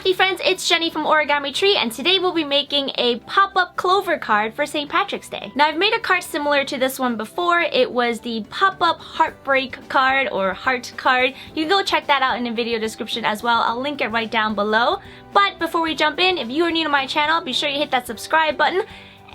crafty friends, it's Jenny from OrigamiTree, and today we'll be making a pop-up Clover card for St. Patrick's Day. Now I've made a card similar to this one before. It was the pop-up heartbreak card or heart card. You can go check that out in the video description as well. I'll link it right down below. But before we jump in, if you are new to my channel, be sure you hit that subscribe button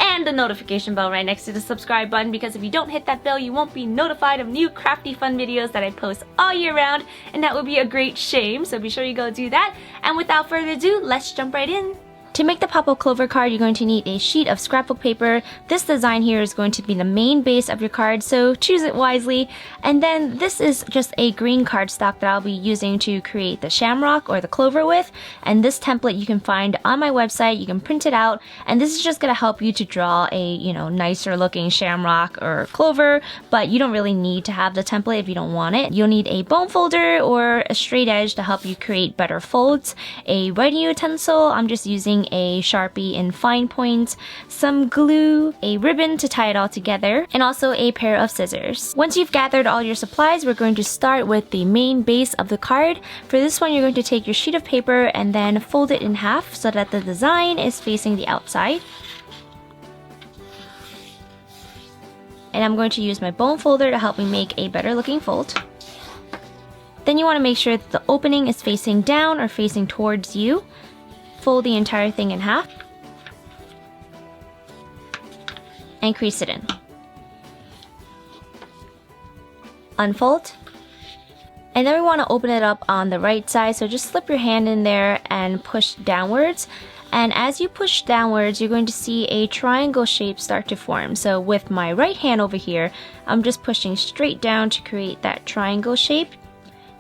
and the notification bell right next to the subscribe button, because if you don't hit that bell, you won't be notified of new crafty fun videos that I post all year round, and that would be a great shame, so be sure you go do that. And without further ado, let's jump right in. To make the pop-up Clover card, you're going to need a sheet of scrapbook paper. This design here is going to be the main base of your card, so choose it wisely. And then this is just a green cardstock that I'll be using to create the shamrock or the clover with. And this template you can find on my website. You can print it out, and this is just going to help you to draw a, nicer looking shamrock or clover, but you don't really need to have the template if you don't want it. You'll need a bone folder or a straight edge to help you create better folds, a writing utensil. I'm just using a Sharpie in fine points, some glue, a ribbon to tie it all together, and also a pair of scissors. Once you've gathered all your supplies, we're going to start with the main base of the card. For this one, you're going to take your sheet of paper and then fold it in half so that the design is facing the outside. And I'm going to use my bone folder to help me make a better looking fold. Then you want to make sure that the opening is facing down or facing towards you. Fold the entire thing in half and crease it in. Unfold. And then we want to open it up on the right side, so just slip your hand in there and push downwards. And as you push downwards, you're going to see a triangle shape start to form. So with my right hand over here, I'm just pushing straight down to create that triangle shape.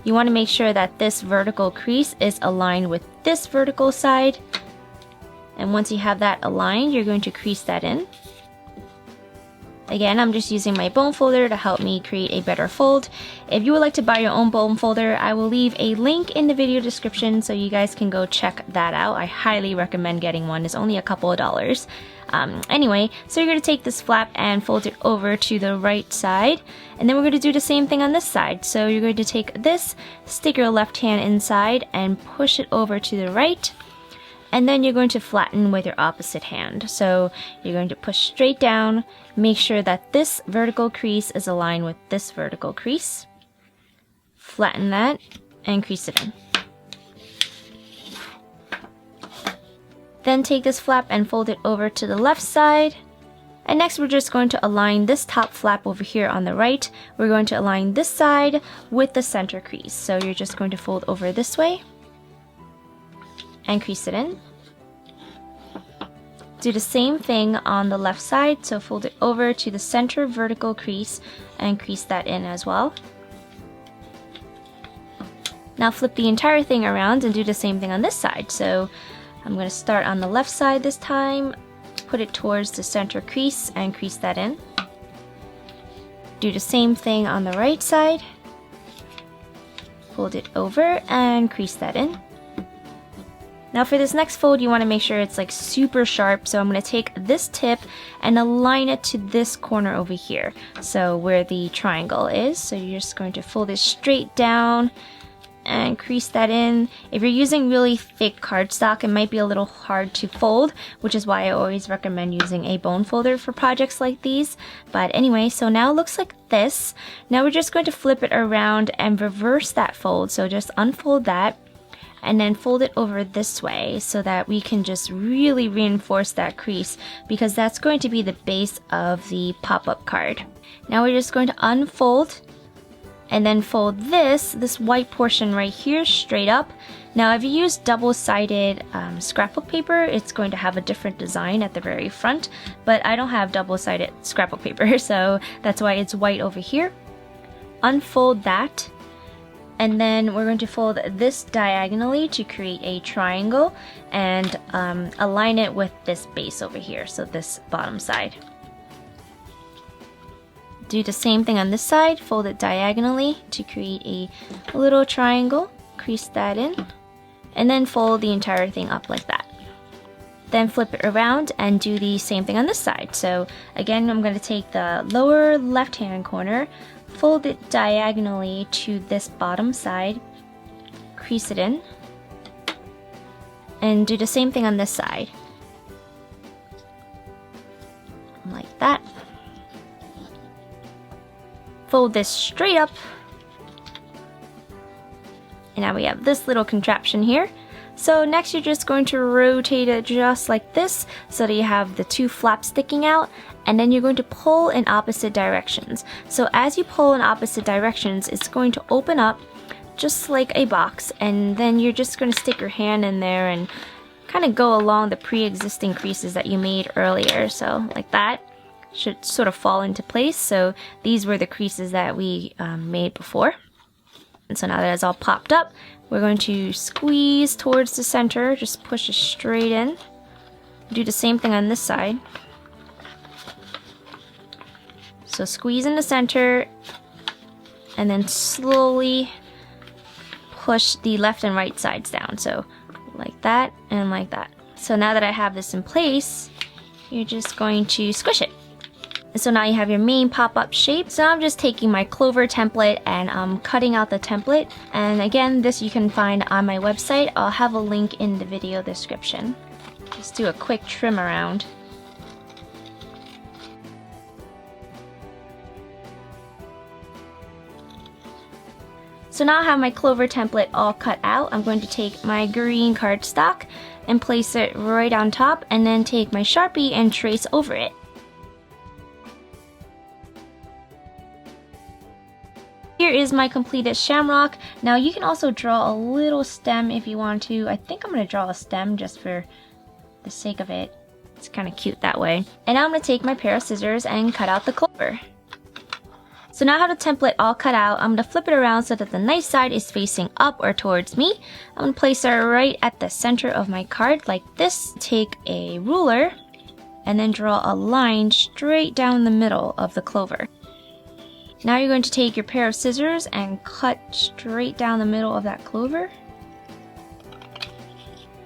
You want to make sure that this vertical crease is aligned with this vertical side. And once you have that aligned, you're going to crease that in. Again, I'm just using my bone folder to help me create a better fold. If you would like to buy your own bone folder, I will leave a link in the video description so you guys can go check that out. I highly recommend getting one. It's only a couple of dollars. Anyway, so you're going to take this flap and fold it over to the right side, and then we're going to do the same thing on this side. So you're going to take this, stick your left hand inside and push it over to the right, and then you're going to flatten with your opposite hand. So you're going to push straight down, make sure that this vertical crease is aligned with this vertical crease, flatten that, and crease it in. Then take this flap and fold it over to the left side. And next we're just going to align this top flap over here on the right. We're going to align this side with the center crease. So you're just going to fold over this way and crease it in. Do the same thing on the left side. So fold it over to the center vertical crease and crease that in as well. Now flip the entire thing around and do the same thing on this side. So I'm going to start on the left side this time, put it towards the center crease and crease that in. Do the same thing on the right side, fold it over and crease that in. Now for this next fold, you want to make sure it's like super sharp, so I'm going to take this tip and align it to this corner over here, so where the triangle is. So you're just going to fold it straight down and crease that in. If you're using really thick cardstock, it might be a little hard to fold, which is why I always recommend using a bone folder for projects like these. But anyway, so now it looks like this. Now we're just going to flip it around and reverse that fold. So just unfold that and then fold it over this way so that we can just really reinforce that crease, because that's going to be the base of the pop-up card. Now we're just going to unfold and then fold this white portion right here straight up. Now if you use double-sided scrapbook paper, it's going to have a different design at the very front, but I don't have double-sided scrapbook paper, so that's why it's white over here. Unfold that, and then we're going to fold this diagonally to create a triangle and align it with this base over here, so this bottom side. Do the same thing on this side, fold it diagonally to create a little triangle, crease that in, and then fold the entire thing up like that. Then flip it around and do the same thing on this side. So again, I'm going to take the lower left hand corner, fold it diagonally to this bottom side, crease it in, And do the same thing on this side. Like that. Fold this straight up. And now we have this little contraption here. So next you're just going to rotate it just like this so that you have the two flaps sticking out, and then you're going to pull in opposite directions. So as you pull in opposite directions, it's going to open up just like a box, and then you're just going to stick your hand in there and kind of go along the pre-existing creases that you made earlier. So like that should sort of fall into place. So these were the creases that we made before. And so now that it's all popped up, we're going to squeeze towards the center, just push it straight in. Do the same thing on this side. So squeeze in the center and then slowly push the left and right sides down. So like that and like that. So now that I have this in place, you're just going to squish it. And so now you have your main pop-up shape. So I'm just taking my Clover template and I'm cutting out the template. And again, this you can find on my website. I'll have a link in the video description. Just do a quick trim around. So now I have my Clover template all cut out. I'm going to take my green cardstock and place it right on top, and then take my Sharpie and trace over it. Here is my completed shamrock. Now you can also draw a little stem if you want to. I think I'm going to draw a stem just for the sake of it. It's kind of cute that way. And now I'm going to take my pair of scissors and cut out the clover. So now I have the template all cut out. I'm going to flip it around so that the nice side is facing up or towards me. I'm going to place it right at the center of my card like this. Take a ruler and then draw a line straight down the middle of the clover. Now you're going to take your pair of scissors and cut straight down the middle of that clover.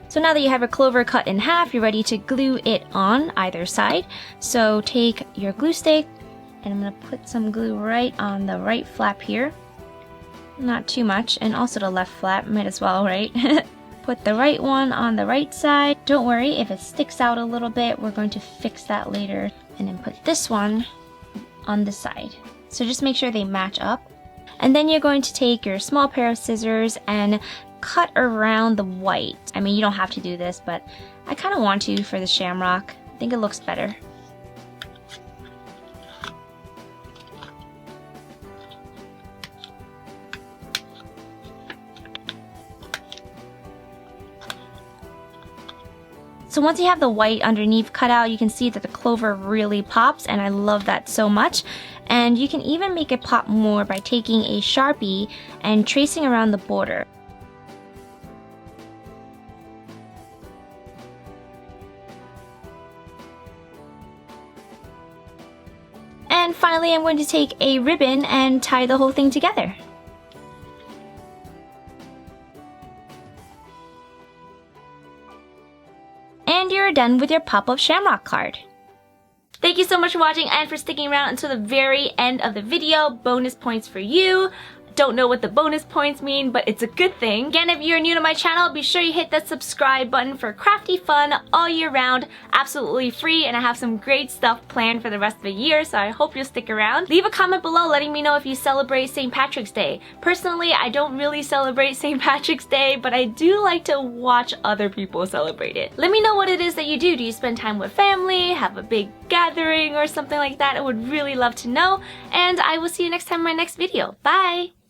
So now that you have your clover cut in half, you're ready to glue it on either side. So take your glue stick, and I'm going to put some glue right on the right flap here. Not too much, and also the left flap, might as well, right? Put the right one on the right side. Don't worry if it sticks out a little bit, we're going to fix that later. And then put this one on the side. So just make sure they match up. And then you're going to take your small pair of scissors and cut around the white. I mean, you don't have to do this, but I kind of want to for the shamrock. I think it looks better. So once you have the white underneath cut out, you can see that the clover really pops, and I love that so much. And you can even make it pop more by taking a Sharpie and tracing around the border. And finally, I'm going to take a ribbon and tie the whole thing together. And you're done with your pop-up shamrock card. Thank you so much for watching and for sticking around until the very end of the video. Bonus points for you. Don't know what the bonus points mean, but it's a good thing. Again, if you're new to my channel, be sure you hit that subscribe button for crafty fun all year round, absolutely free, and I have some great stuff planned for the rest of the year, so I hope you'll stick around. Leave a comment below letting me know if you celebrate St. Patrick's Day. Personally, I don't really celebrate St. Patrick's Day, but I do like to watch other people celebrate it. Let me know what it is that you do. Do you spend time with family, have a big gathering or something like that? I would really love to know, and I will see you next time in my next video. Bye!